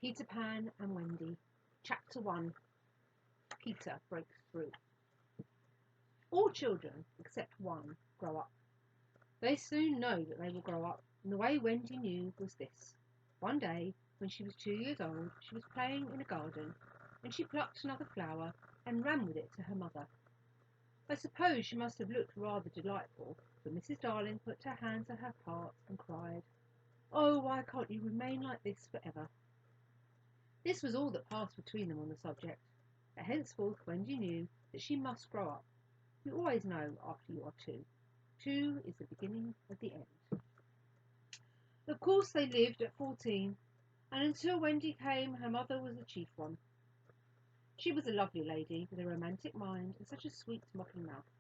Peter Pan and Wendy. Chapter 1. Peter breaks through. All children, except one, grow up. They soon know that they will grow up, and the way Wendy knew was this. One day, when she was 2 years old, she was playing in a garden, and she plucked another flower and ran with it to her mother. I suppose she must have looked rather delightful, for Mrs. Darling put her hand to her heart and cried, "Oh, why can't you remain like this forever?" This was all that passed between them on the subject, but henceforth Wendy knew that she must grow up. You always know after you are 2. 2 is the beginning of the end. Of course they lived at 14, and until Wendy came, her mother was the chief one. She was a lovely lady with a romantic mind and such a sweet mocking mouth.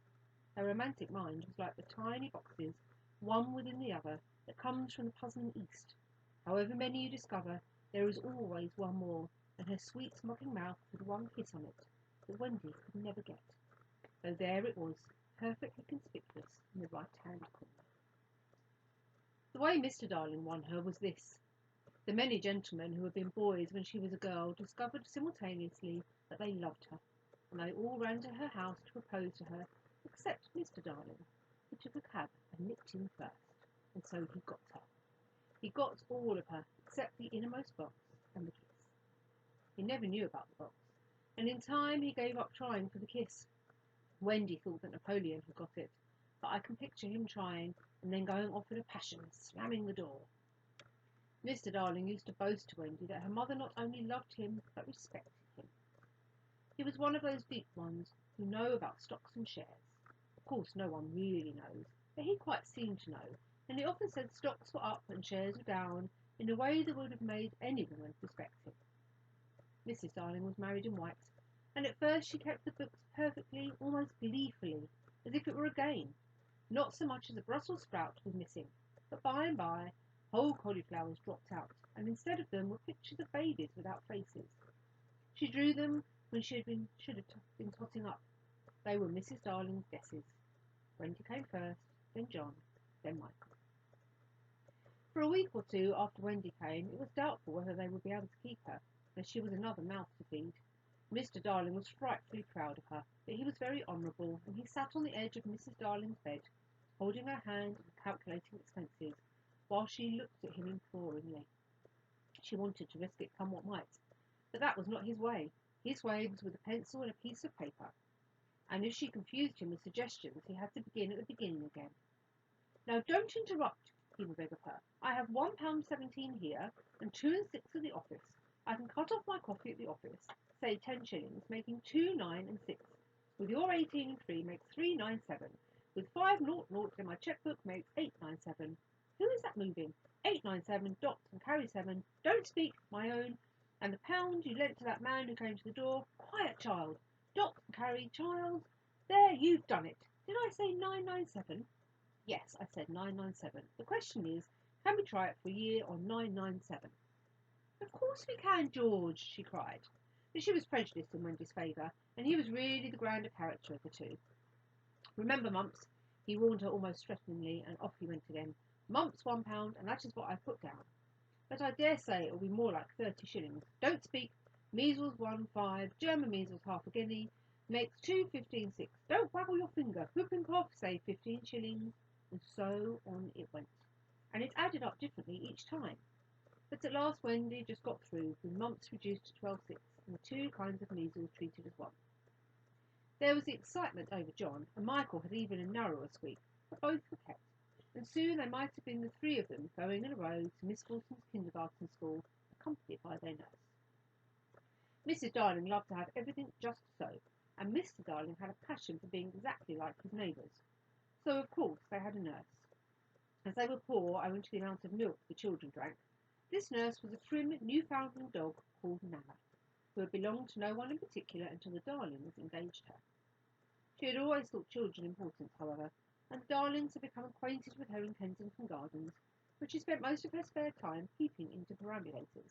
Her romantic mind was like the tiny boxes, one within the other, that comes from the puzzling East. However many you discover, there is always one more, and her sweet mocking mouth had one kiss on it that Wendy could never get, though there it was, perfectly conspicuous in the right-hand corner. The way Mr. Darling won her was this. The many gentlemen who had been boys when she was a girl discovered simultaneously that they loved her, and they all ran to her house to propose to her, except Mr. Darling, who took a cab and nipped in first, and so he got her. He got all of her, except the innermost box and the kiss. He never knew about the box, and in time he gave up trying for the kiss. Wendy thought that Napoleon had got it, but I can picture him trying, and then going off in a passion, slamming the door. Mr. Darling used to boast to Wendy that her mother not only loved him, but respected him. He was one of those deep ones who know about stocks and shares. Of course no one really knows, but he quite seemed to know, and he often said stocks were up and shares were down in a way that would have made any woman respect him. Mrs. Darling was married in white, and at first she kept the books perfectly, almost gleefully, as if it were a game. Not so much as a Brussels sprout was missing, but by and by whole cauliflowers dropped out, and instead of them were pictures of babies without faces. She drew them when should have been totting up. They were Mrs. Darling's guesses. Wendy came first, then John, then Michael. For a week or two after Wendy came, it was doubtful whether they would be able to keep her, as she was another mouth to feed. Mr. Darling was frightfully proud of her, but he was very honourable, and he sat on the edge of Mrs. Darling's bed, holding her hand and calculating expenses, while she looked at him imploringly. She wanted to risk it come what might, but that was not his way. His way was with a pencil and a piece of paper, and if she confused him with suggestions, he had to begin at the beginning again. "Now don't interrupt," he would beg of her. "I have £1.17 here, and 2 and 6 at the office. I can cut off my coffee at the office, say 10 shillings, making 2, 9 and 6. With your 18 and 3 makes 397. With 5 nought nought in my chequebook makes 897. Who is that moving? 897, dot and carry 7. Don't speak, my own. And the pound you lent to that man who came to the door. Quiet, child. Dot and carry, child. There, you've done it. Did I say 997? Yes, I said 997. The question is, can we try it for a year on 997? Of course we can, George, she cried. But she was prejudiced in Wendy's favour, and he was really the grander character of the two. Remember, Mumps, he warned her almost threateningly, and off he went again. Mumps, £1, and that is what I put down. But I dare say it will be more like 30 shillings. Don't speak. Measles 1, 5, German measles half a guinea, makes 2, 15, 6. Don't waggle your finger. Whoop and cough, say 15 shillings. And so on it went. And it added up differently each time. But at last Wendy just got through, with mumps reduced to 12, 6, and the 2 kinds of measles treated as one. There was the excitement over John, and Michael had even a narrower squeak, but both were kept, and soon there might have been the 3 of them going in a row to Miss Wilson's kindergarten school, accompanied by their nurse. Mrs. Darling loved to have everything just so, and Mr. Darling had a passion for being exactly like his neighbours. So, of course, they had a nurse. As they were poor, owing to the amount of milk the children drank, this nurse was a trim Newfoundland dog called Nana, who had belonged to no one in particular until the Darlings engaged her. She had always thought children important, however, and the Darlings had become acquainted with her in Kensington Gardens, where she spent most of her spare time peeping into perambulators,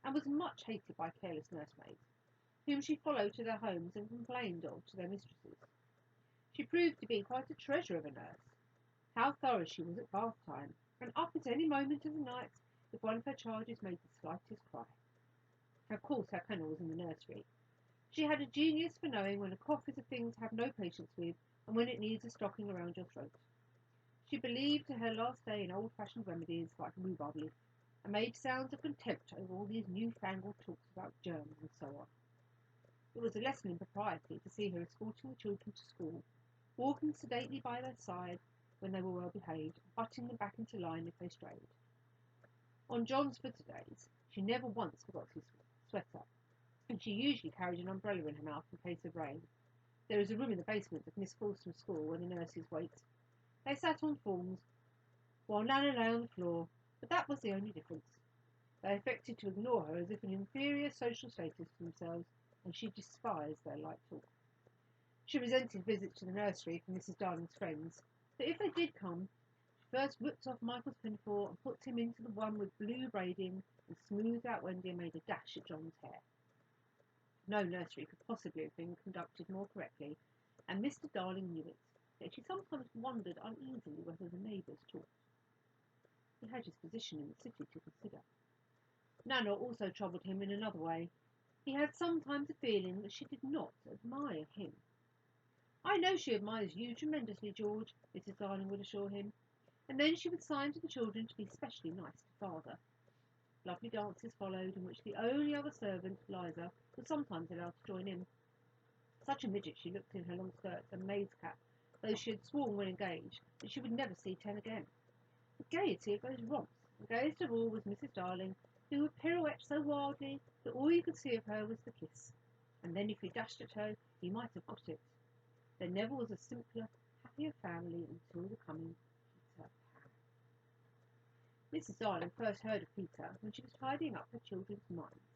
and was much hated by careless nursemaids, whom she followed to their homes and complained of to their mistresses. She proved to be quite a treasure of a nurse. How thorough she was at bath time, and up at any moment of the night if one of her charges made the slightest cry. Of course, her kennel was in the nursery. She had a genius for knowing when a cough is a thing to have no patience with, and when it needs a stocking around your throat. She believed to her last day in old-fashioned remedies like rhubarb leaf, and made sounds of contempt over all these new-fangled talks about germs and so on. It was a lesson in propriety to see her escorting the children to school, walking sedately by their side when they were well behaved, butting them back into line if they strayed. On John's footer days, she never once forgot his sweater, and she usually carried an umbrella in her mouth in case of rain. There is a room in the basement of Miss Falstam's school where the nurses wait. They sat on forms, while Nana lay on the floor, but that was the only difference. They affected to ignore her as if an inferior social status to themselves, and she despised their light talk. She resented visits to the nursery from Mrs. Darling's friends, but if they did come, she first whipped off Michael's pinafore and put him into the one with blue braiding, and smoothed out Wendy and made a dash at John's hair. No nursery could possibly have been conducted more correctly, and Mr. Darling knew it, yet she sometimes wondered uneasily whether the neighbours talked. He had his position in the city to consider. Nana also troubled him in another way. He had sometimes a feeling that she did not admire him. "I know she admires you tremendously, George," Mrs. Darling would assure him, and then she would sign to the children to be specially nice to father. Lovely dances followed, in which the only other servant, Liza, was sometimes allowed to join in. Such a midget she looked in her long skirts and maid's cap, though she had sworn when engaged that she would never see 10 again. The gaiety of those romps, and gayest of all was Mrs. Darling, who would pirouette so wildly that all you could see of her was the kiss, and then if you dashed at her, you might have got it. There never was a simpler, happier family until the coming Peter Pan. Mrs. Darling first heard of Peter when she was tidying up her children's minds.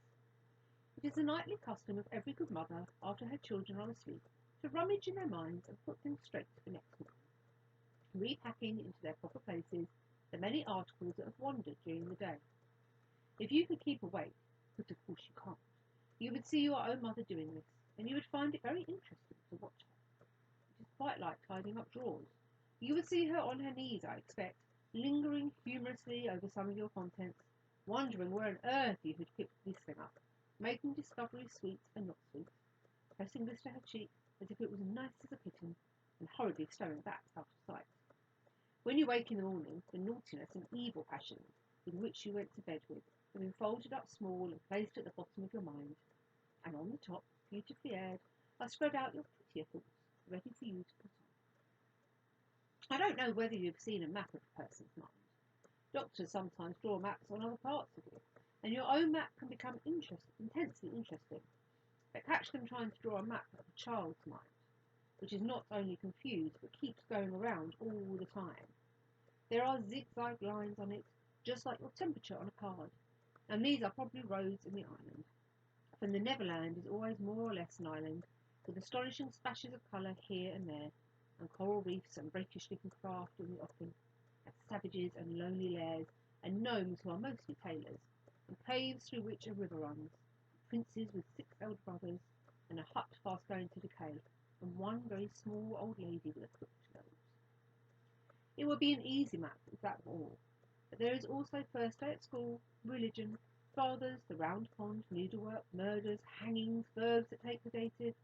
It is the nightly custom of every good mother, after her children are asleep, to rummage in their minds and put things straight for next morning, repacking into their proper places the many articles that have wandered during the day. If you could keep awake, but of course you can't, you would see your own mother doing this, and you would find it very interesting to watch her. It is quite like tidying up drawers. You would see her on her knees, I expect, lingering humorously over some of your contents, wondering where on earth you had picked this thing up, making discoveries sweet and not sweet, pressing this to her cheek as if it was nice as a kitten, and hurriedly stowing that out of sight. When you wake in the morning, the naughtiness and evil passions with which you went to bed with have been folded up small and placed at the bottom of your mind, and on the top, beautifully aired, are spread out your prettier thoughts, ready for you to put on. I don't know whether you have seen a map of a person's mind. Doctors sometimes draw maps on other parts of you, and your own map can become intensely interesting. But catch them trying to draw a map of a child's mind, which is not only confused but keeps going around all the time. There are zigzag lines on it, just like your temperature on a card, and these are probably roads in the island. For the Neverland is always more or less an island, with astonishing splashes of colour here and there, and coral reefs and rakish-looking craft in the offing, and savages and lonely lairs, and gnomes who are mostly tailors, and caves through which a river runs, princes with 6 elder brothers, and a hut fast going to decay, and one very small old lady with a crooked nose. It would be an easy map if that were all, but there is also first day at school, religion, fathers, the round pond, needlework, murders, hangings, verbs that take the dative,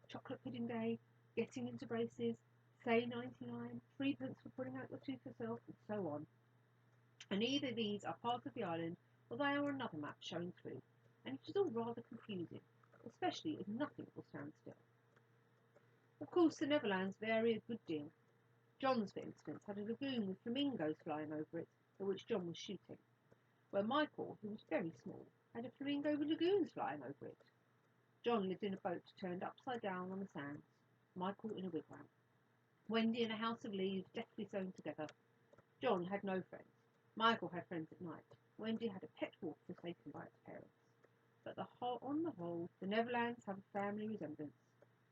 chocolate pudding day, getting into braces, say 99, 3p for putting out your tooth yourself, and so on. And either these are part of the island, or they are another map showing through, and it is all rather confusing, especially if nothing will stand still. Of course, the Neverlands vary a good deal. John's, for instance, had a lagoon with flamingos flying over it, at which John was shooting, where Michael, who was very small, had a flamingo with lagoons flying over it. John lived in a boat turned upside down on the sands, Michael in a wigwam, Wendy in a house of leaves deftly sewn together. John had no friends. Michael had friends at night. Wendy had a pet wolf forsaken by its parents. But on the whole, the Neverlands have a family resemblance,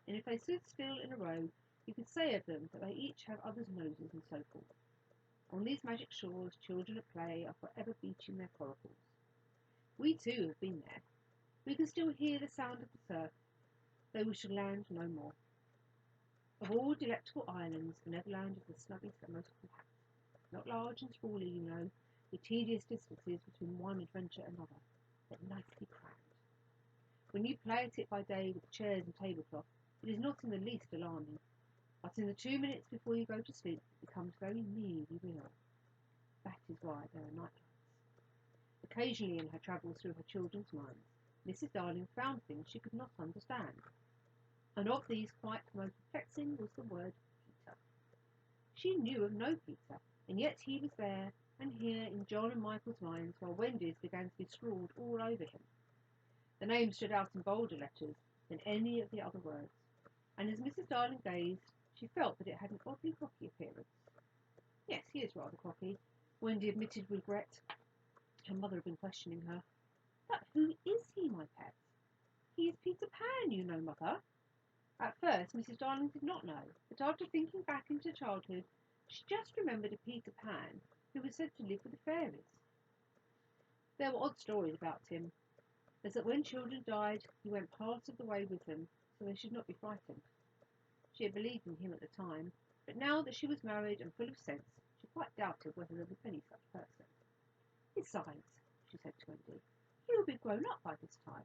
and if they stood still in a row, you could say of them that they each have others' noses and so forth. On these magic shores, children at play are forever beaching their coracles. We too have been there. We can still hear the sound of the surf, though we shall land no more. Of all delectable islands, the Neverland is the snuggest and most compact. Not large and sprawly, you know, with tedious distances between one adventure and another, but nicely crammed. When you play at it by day with chairs and tablecloth, it is not in the least alarming, but in the 2 minutes before you go to sleep, it becomes very nearly real. That is why there are night lights. Occasionally in her travels through her children's minds, Mrs. Darling found things she could not understand, and of these quite the most perplexing was the word Peter. She knew of no Peter, and yet he was there and here in John and Michael's minds, while Wendy's began to be scrawled all over him. The name stood out in bolder letters than any of the other words, and as Mrs. Darling gazed, she felt that it had an oddly cocky appearance. Yes, he is rather cocky, Wendy admitted with regret. Her mother had been questioning her. But who is he, my pet? He is Peter Pan, you know, Mother. At first, Mrs. Darling did not know, but after thinking back into childhood, she just remembered a Peter Pan who was said to live with the fairies. There were odd stories about him, as that when children died, he went part of the way with them, so they should not be frightened. She had believed in him at the time, but now that she was married and full of sense, she quite doubted whether there was any such person. Besides, she said to Wendy, he will be grown up by this time.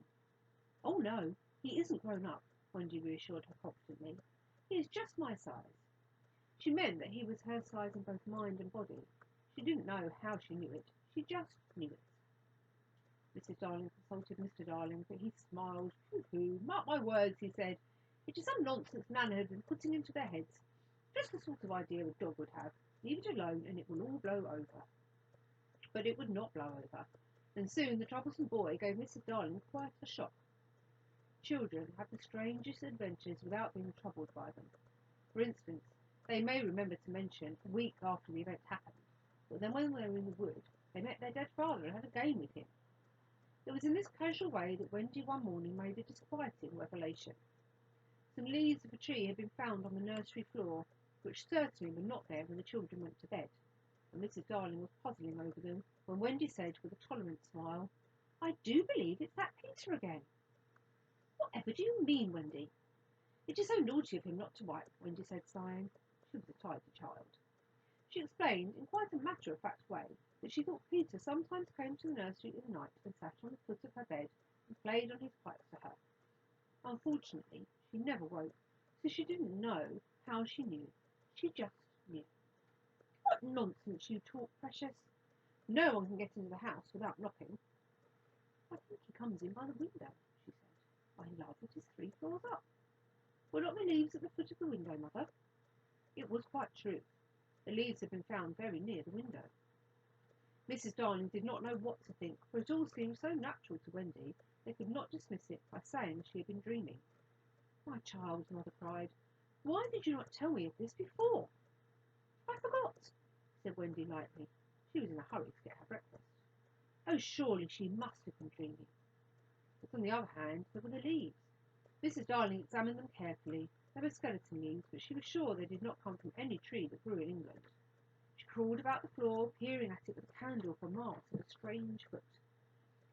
Oh no, he isn't grown up, Wendy reassured her confidently. He is just my size. She meant that he was her size in both mind and body. She didn't know how she knew it. She just knew it. Mrs. Darling consulted Mr. Darling, but he smiled. Pooh-pooh, mark my words, he said. It is some nonsense Nana had been putting into their heads. Just the sort of idea a dog would have. Leave it alone and it will all blow over. But it would not blow over, and soon the troublesome boy gave Mrs. Darling quite a shock. Children have the strangest adventures without being troubled by them. For instance, they may remember to mention, a week after the event happened, that then when they were in the wood, they met their dead father and had a game with him. It was in this casual way that Wendy one morning made a disquieting revelation. Some leaves of a tree had been found on the nursery floor, which certainly were not there when the children went to bed, and Mrs. Darling was puzzling over them when Wendy said with a tolerant smile, I do believe it's that Peter again. Whatever do you mean, Wendy? It is so naughty of him not to wipe, Wendy said, sighing. She was a tidy child. She explained, in quite a matter-of-fact way, that she thought Peter sometimes came to the nursery in the night and sat on the foot of her bed and played on his pipe to her. Unfortunately, she never woke, so she didn't know how she knew. She just knew. What nonsense you talk, Precious. No one can get into the house without knocking. I think he comes in by the window, she said. My love, it is 3 floors up. Were not the leaves at the foot of the window, Mother? It was quite true. The leaves had been found very near the window. Mrs. Darling did not know what to think, for it all seemed so natural to Wendy, they could not dismiss it by saying she had been dreaming. My child, Mother cried, why did you not tell me of this before? I forgot, said Wendy lightly. She was in a hurry to get her breakfast. Oh, surely she must have been dreaming. But on the other hand, there were the leaves. Mrs. Darling examined them carefully. They were skeleton leaves, but she was sure they did not come from any tree that grew in England. She crawled about the floor, peering at it with a candle for marks of a strange foot.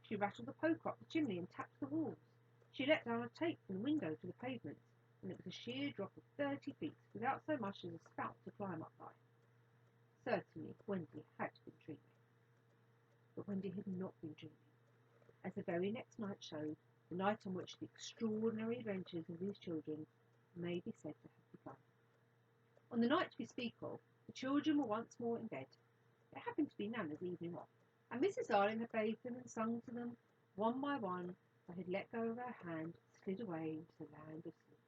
She rattled the poker up the chimney and tapped the walls. She let down a tape from the window to the pavement, and it was a sheer drop of 30 feet, without so much as a spout to climb up by. Certainly, Wendy had been dreaming. But Wendy had not been dreaming, as the very next night showed, the night on which the extraordinary adventures of these children may be said to have begun. On the night we speak of, the children were once more in bed. It happened to be Nana's evening off, and Mrs. Darling had bathed them and sung to them one by one, and had let go of her hand and slid away into the land of sleep.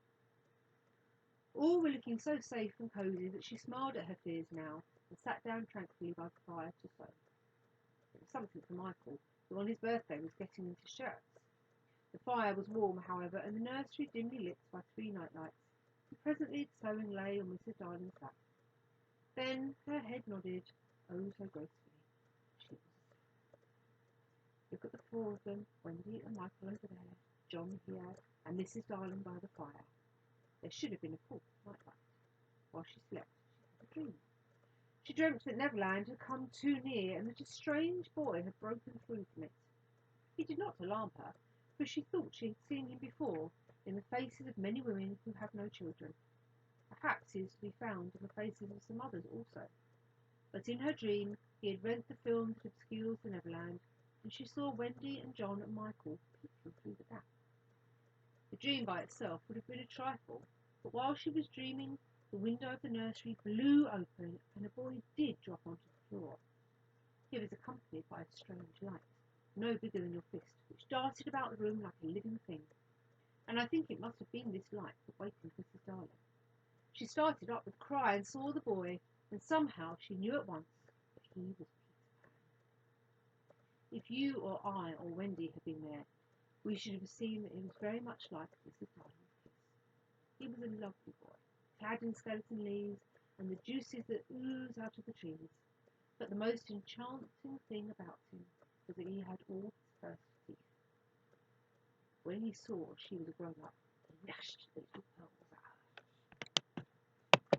All were looking so safe and cosy that she smiled at her fears now and sat down tranquilly by the fire to sew. It was something for Michael, who on his birthday was getting into shirts. The fire was warm, however, and the nursery dimly lit by 3 night lights, and presently the sewing lay on Mrs. Darling's lap. Then her head nodded, oh so gracefully. She was asleep. Look at the 4 of them, Wendy and Michael over there, John here, and Mrs. Darling by the fire. There should have been a 4th night light. While she slept, she had a dream. She dreamt that Neverland had come too near, and that a strange boy had broken through from it. He did not alarm her, for she thought she had seen him before in the faces of many women who have no children. Perhaps he is to be found in the faces of some others also. But in her dream he had rent the film that obscures the Neverland, and she saw Wendy and John and Michael peeping through the gap. The dream by itself would have been a trifle, but while she was dreaming, the window of the nursery blew open and a boy did drop onto the floor. He was accompanied by a strange light, no bigger than your fist, which darted about the room like a living thing. And I think it must have been this light that wakened Mrs. Darling. She started up with a cry and saw the boy, and somehow she knew at once that he was Peter Pan. If you or I or Wendy had been there, we should have seen that it was very much like Mrs. Darling's kiss. He was a lovely boy, clad in skeleton leaves and the juices that ooze out of the trees. But the most enchanting thing about him was that he had all his first teeth. When he saw she was a grown-up, he gnashed the little pearl